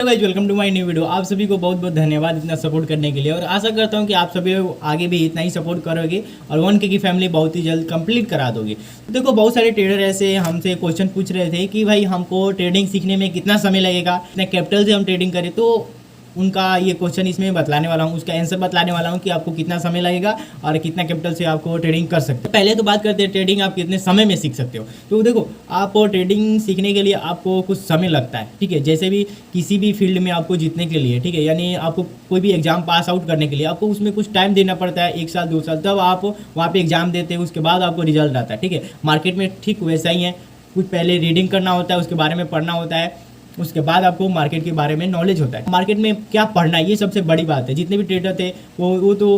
Guys, welcome to my new video. आप सभी को बहुत बहुत धन्यवाद इतना सपोर्ट करने के लिए, और आशा करता हूं कि आप सभी आगे भी इतना ही सपोर्ट करोगे और 1K की फैमिली बहुत ही जल्द कंप्लीट करा दोगे। तो देखो, बहुत सारे ट्रेडर ऐसे हमसे क्वेश्चन पूछ रहे थे कि भाई हमको ट्रेडिंग सीखने में कितना समय लगेगा, कितना कैपिटल से हम ट्रेडिंग करें। तो उनका ये क्वेश्चन इसमें बतलाने वाला हूँ, उसका आंसर बतलाने वाला हूँ कि आपको कितना समय लगेगा और कितना कैपिटल से आपको ट्रेडिंग कर सकते हो। पहले तो बात करते हैं ट्रेडिंग आप कितने समय में सीख सकते हो। तो देखो, आप ट्रेडिंग सीखने के लिए आपको कुछ समय लगता है, ठीक है। जैसे भी किसी भी फील्ड में आपको जीतने के लिए, ठीक है, यानी आपको कोई भी एग्जाम पास आउट करने के लिए आपको उसमें कुछ टाइम देना पड़ता है, 1 साल 2 साल, तब आप वहाँ पे एग्जाम देते हैं, उसके बाद आपको रिजल्ट आता है, ठीक है। मार्केट में ठीक वैसा ही है, कुछ पहले रीडिंग करना होता है, उसके बारे में पढ़ना होता है, उसके बाद आपको मार्केट के बारे में नॉलेज होता है। मार्केट में क्या पढ़ना है, ये सबसे बड़ी बात है। जितने भी ट्रेडर थे वो तो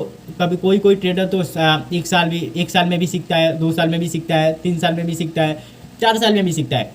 कभी कोई ट्रेडर तो 1 साल में भी सीखता है, 2 साल में भी सीखता है, 3 साल में भी सीखता है, 4 साल में भी सीखता है।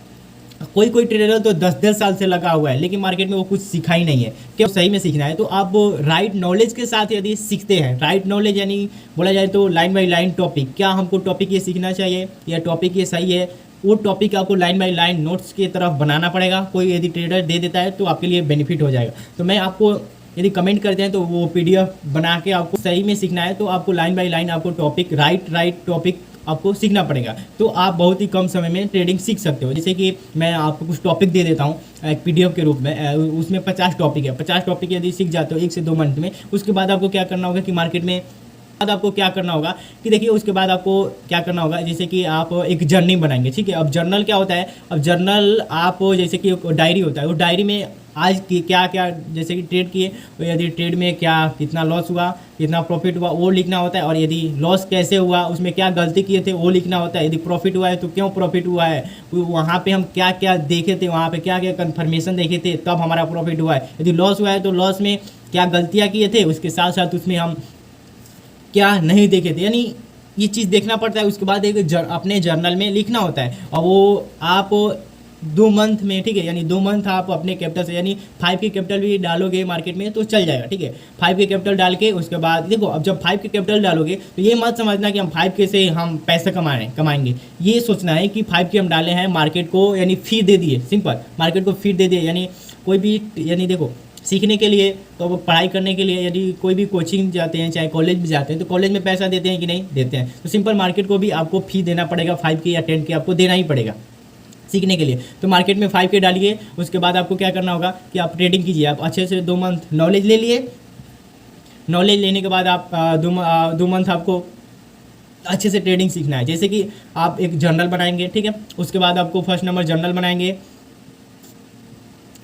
कोई ट्रेडर तो 10-10 साल से लगा हुआ है, लेकिन मार्केट में वो कुछ सीखा ही नहीं है। क्या सही में सीखना है तो आप राइट नॉलेज के साथ यदि सीखते हैं, राइट नॉलेज यानी बोला जाए तो लाइन बाई लाइन टॉपिक, क्या हमको टॉपिक ये सीखना चाहिए या टॉपिक ये सही है, वो टॉपिक आपको लाइन बाय लाइन नोट्स की तरफ बनाना पड़ेगा। कोई यदि ट्रेडर दे देता है तो आपके लिए बेनिफिट हो जाएगा। तो मैं आपको यदि कमेंट करते हैं तो वो पीडीएफ बना के आपको सही में सीखना है, तो आपको लाइन बाय लाइन आपको टॉपिक राइट टॉपिक आपको सीखना पड़ेगा। तो आप बहुत ही कम समय में ट्रेडिंग सीख सकते हो। जैसे कि मैं आपको कुछ टॉपिक दे देता हूँ एक पीडीएफ के रूप में, उसमें 50 टॉपिक है। 50 टॉपिक यदि सीख जाते हो 1 से 2 मंथ में, उसके बाद आपको क्या करना होगा कि मार्केट में बाद आपको क्या करना होगा कि देखिए, उसके बाद आपको क्या करना होगा, जैसे कि आप एक जर्नी बनाएंगे, ठीक है। अब जर्नल क्या होता है, अब जर्नल आप जैसे कि डायरी होता है, वो डायरी में आज की क्या क्या जैसे कि ट्रेड किए, तो यदि ट्रेड में क्या कितना लॉस हुआ, कितना प्रॉफिट हुआ, वो लिखना होता है। और यदि लॉस कैसे हुआ, उसमें क्या गलती किए थे, वो लिखना होता है। यदि प्रॉफिट हुआ है तो क्यों प्रॉफिट हुआ है, वहाँ पे हम क्या क्या देखे थे, वहाँ पे क्या क्या कन्फर्मेशन देखे थे, तब हमारा प्रॉफिट हुआ है। यदि लॉस हुआ है तो लॉस में क्या गलतियाँ किए थे, उसके साथ साथ उसमें हम क्या नहीं देखे थे, यानी ये चीज़ देखना पड़ता है। उसके बाद एक अपने जर्नल में लिखना होता है, और वो आप 2 मंथ में, ठीक है, यानी 2 मंथ आप अपने कैपिटल से, यानी 5 के कैपिटल भी डालोगे मार्केट में तो चल जाएगा, ठीक है। 5 के कैपिटल डाल के उसके बाद देखो, अब जब 5 के कैपिटल डालोगे तो ये मत समझना कि हम 5 के से हम पैसे कमाएंगे। ये सोचना है कि 5 के हम डाले हैं मार्केट को, यानी फी दे दिए, सिंपल मार्केट को फी दे दिए। यानी कोई भी, यानी देखो, सीखने के लिए तो पढ़ाई करने के लिए यदि कोई भी कोचिंग जाते हैं, चाहे कॉलेज भी जाते हैं, तो कॉलेज में पैसा देते हैं कि नहीं देते हैं। तो सिंपल मार्केट को भी आपको फी देना पड़ेगा, 5 के या 10 के आपको देना ही पड़ेगा सीखने के लिए। तो मार्केट में 5 के डालिए, उसके बाद आपको क्या करना होगा कि आप ट्रेडिंग कीजिए। आप अच्छे से 2 मंथ नॉलेज ले लिए, नॉलेज लेने के बाद आप 2 मंथ आपको अच्छे से ट्रेडिंग सीखना है। जैसे कि आप एक जर्नल बनाएंगे, ठीक है, उसके बाद आपको फर्स्ट नंबर जर्नल बनाएंगे,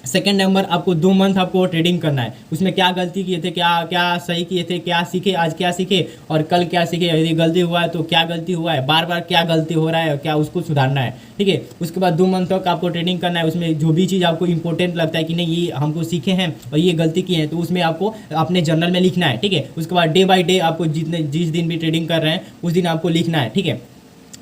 सेकेंड नंबर आपको 2 मंथ आपको ट्रेडिंग करना है। उसमें क्या गलती किए थे, क्या क्या सही किए थे, क्या सीखे, आज क्या सीखे और कल क्या सीखे। यदि गलती हुआ है तो क्या गलती हुआ है, बार बार क्या गलती हो रहा है, क्या उसको सुधारना है, ठीक है। उसके बाद 2 मंथ तक आपको ट्रेडिंग करना है। उसमें जो भी चीज़ आपको इंपॉर्टेंट लगता है कि नहीं ये हमको सीखे हैं और ये गलती की है, तो उसमें आपको अपने जर्नल में लिखना है, ठीक है। उसके बाद डे बाई डे आपको जिस दिन भी ट्रेडिंग कर रहे हैं उस दिन आपको लिखना है, ठीक है।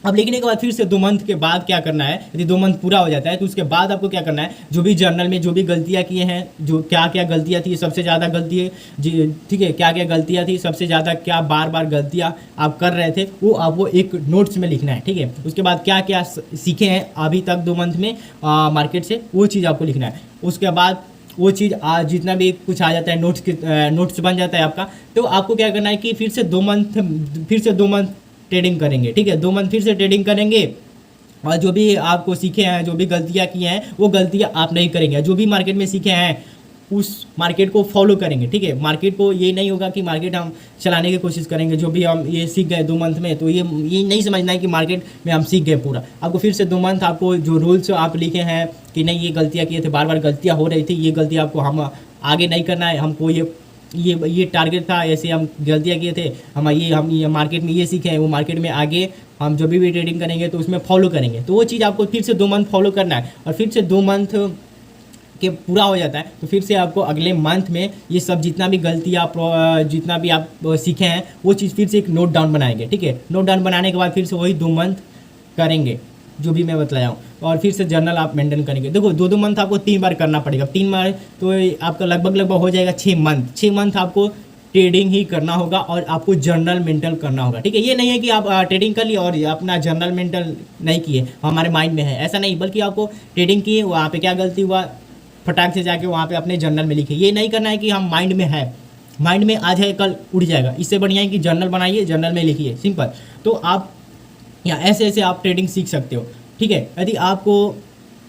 अब लिखने के बाद फिर से 2 मंथ के बाद क्या करना है, यदि 2 मंथ पूरा हो जाता है तो उसके बाद आपको क्या करना है, जो भी जर्नल में जो भी गलतियाँ किए हैं, जो क्या क्या गलतियाँ थी, सबसे ज़्यादा गलती है जी, ठीक है, क्या क्या गलतियाँ थी, सबसे ज़्यादा क्या बार बार गलतियाँ आप कर रहे थे, वो आपको एक नोट्स में लिखना है, ठीक है। उसके बाद क्या क्या सीखे हैं अभी तक 2 मंथ में मार्केट से, वो चीज़ आपको लिखना है। उसके बाद वो चीज़ जितना भी कुछ आ जाता है, नोट्स बन जाता है आपका। तो आपको क्या करना है कि फिर से 2 मंथ ट्रेडिंग करेंगे, ठीक है। 2 मंथ फिर से ट्रेडिंग करेंगे, और जो भी आपको सीखे हैं, जो भी गलतियां की हैं, वो गलतियां आप नहीं करेंगे। जो भी मार्केट में सीखे हैं उस मार्केट को फॉलो करेंगे, ठीक है। मार्केट को ये नहीं होगा कि मार्केट हम चलाने की कोशिश करेंगे। जो भी हम ये सीख गए 2 मंथ में, तो ये नहीं समझना है कि मार्केट में हम सीख गए पूरा। आपको फिर से 2 मंथ आपको जो रूल्स आप लिखे हैं कि नहीं ये गलतियाँ किए थे, बार बार गलतियाँ हो रही थी, ये गलती आपको हम आगे नहीं करना है। हमको ये टारगेट था, ऐसे हम गलतियाँ किए थे, हम ये मार्केट में ये सीखे हैं, वो मार्केट में आगे हम जो भी ट्रेडिंग करेंगे तो उसमें फॉलो करेंगे। तो वो चीज़ आपको फिर से 2 मंथ फॉलो करना है, और फिर से 2 मंथ के पूरा हो जाता है तो फिर से आपको अगले मंथ में ये सब जितना भी गलतियाँ जितना भी आप सीखे हैं वो चीज़ फिर से एक नोट डाउन बनाएंगे, ठीक है। नोट डाउन बनाने के बाद फिर से वही 2 मंथ करेंगे जो भी मैं बतलाया हूँ, और फिर से जर्नल आप मेंटेन करेंगे। देखो 2 मंथ आपको 3 बार करना पड़ेगा, 3 बार तो आपका लगभग हो जाएगा 6 मंथ। 6 मंथ आपको ट्रेडिंग ही करना होगा और आपको जर्नल मेंटेन करना होगा, ठीक है। ये नहीं है कि आप ट्रेडिंग कर लिए और अपना जर्नल मेंटेन नहीं किए, हमारे माइंड में है ऐसा नहीं, बल्कि आपको ट्रेडिंग किए, वहाँ पे क्या गलती हुआ फटाक से जाके वहाँ पे अपने जर्नल में लिखिए। ये नहीं करना है कि हम माइंड में है, माइंड में आज है कल उड़ जाएगा। इससे बढ़िया है कि जर्नल बनाइए, जर्नल में लिखिए, सिंपल। तो आप या ऐसे ऐसे आप ट्रेडिंग सीख सकते हो, ठीक है। यदि आपको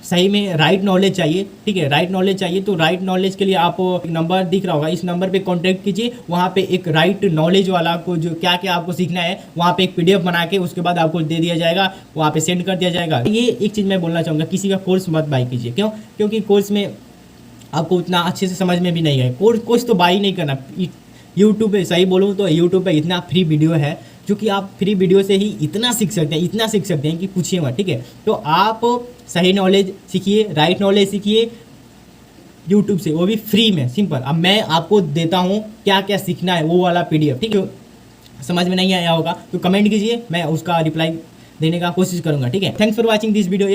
सही में राइट नॉलेज चाहिए, ठीक है, राइट नॉलेज चाहिए, तो राइट नॉलेज के लिए आप एक नंबर दिख रहा होगा, इस नंबर पे कांटेक्ट कीजिए। वहाँ पे एक राइट नॉलेज वाला को जो क्या क्या आपको सीखना है वहाँ पे एक PDF बना के उसके बाद आपको दे दिया जाएगा, वहाँ पे सेंड कर दिया जाएगा। ये एक चीज़ मैं बोलना चाहूँगा, किसी का कोर्स मत बाई कीजिए। क्यों? क्योंकि कोर्स में आपको उतना अच्छे से समझ में भी नहीं है। कोर्स तो बाई नहीं करना। यूट्यूब पे, सही बोलूँ तो यूट्यूब पे इतना फ्री वीडियो है जो कि आप फ्री वीडियो से ही इतना सीख सकते हैं, इतना सीख सकते हैं कि पूछिए मत, ठीक है। तो आप सही नॉलेज सीखिए, राइट नॉलेज सीखिए यूट्यूब से, वो भी फ्री में, सिंपल। अब मैं आपको देता हूँ क्या क्या सीखना है, वो वाला PDF, ठीक है। समझ में नहीं आया होगा तो कमेंट कीजिए, मैं उसका रिप्लाई देने का कोशिश करूँगा, ठीक है। Thanks for watching this video.